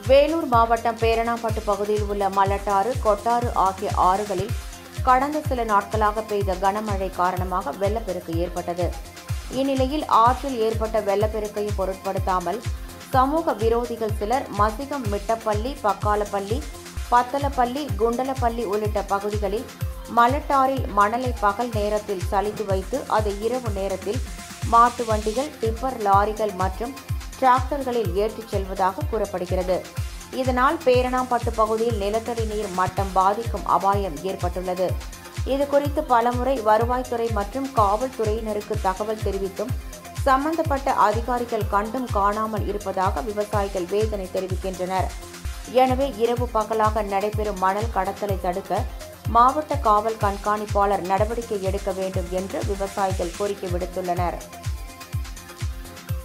வேலூர் மாவட்டம் பேரணாம்பட்டு பகுதியில் உள்ள மலட்டாறு, கொட்டாறு ஆகிய ஆறுகளில் கடந்த சில நாட்களாக பெய்த கனமழை காரணமாக வெள்ளப்பெருக்கு ஏற்பட்டது. இந்நிலையில் ஆற்றில் ஏற்பட்ட வெள்ளப்பெருக்கையும் பொருட்படுத்தாமல் சமூக விரோதிகள் சிலர் மசிகம், மிட்டப்பள்ளி, பக்காலப்பள்ளி, பத்தலப்பள்ளி, குண்டலப்பள்ளி உள்ளிட்ட பகுதிகளில் மலட்டாறில் மணலை பகல் நேரத்தில் சலித்து வைத்து அதை இரவு நேரத்தில் மாட்டு வண்டிகள், டிப்பர் லாரிகள் மற்றும் டிராக்டர்களில் ஏற்றிச் செல்வதாக கூறப்படுகிறது. இதனால் பேரணாம்பட்டு பகுதியில் நிலத்தடி நீர் மட்டம் பாதிக்கும் அபாயம் ஏற்பட்டுள்ளது. இதுகுறித்து பலமுறை வருவாய்த்துறை மற்றும் காவல்துறையினருக்கு தகவல் தெரிவித்தும் சம்பந்தப்பட்ட அதிகாரிகள் கண்டும் காணாமல் இருப்பதாக விவசாயிகள் வேதனை தெரிவிக்கின்றனர். எனவே இரவு பகலாக நடைபெறும் மணல் கடத்தலை தடுக்க மாவட்ட காவல் கண்காணிப்பாளர் நடவடிக்கை எடுக்க வேண்டும் என்று விவசாயிகள் கோரிக்கை விடுத்துள்ளனர்.